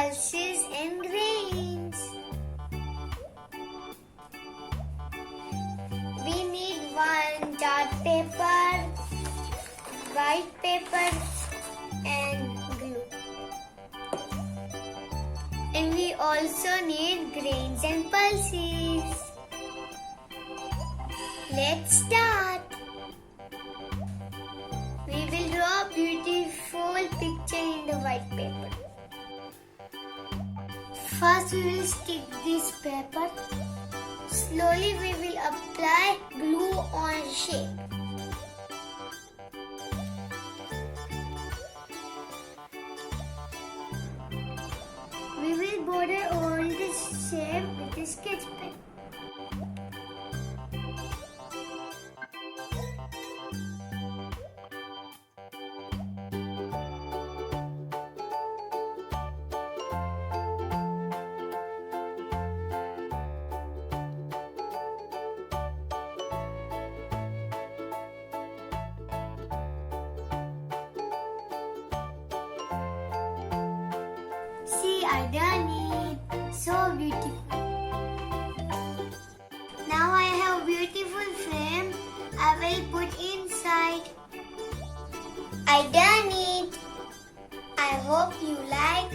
pulses and grains. We need one chart paper, white paper and glue. And we also need grains and pulses. Let's start. We will draw a beautiful picture in the white paper. First we will stick this paper. Slowly we will apply glue on shape. We will border all this shape with a sketch pen. See, I done it. So beautiful. Now I have a beautiful frame. I will put inside. I done it. I hope you like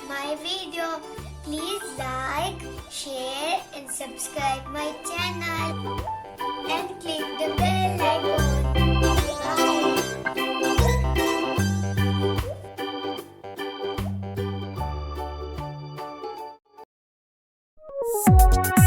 my video. Please like, share and subscribe my channel. And click the bell icon. Bye.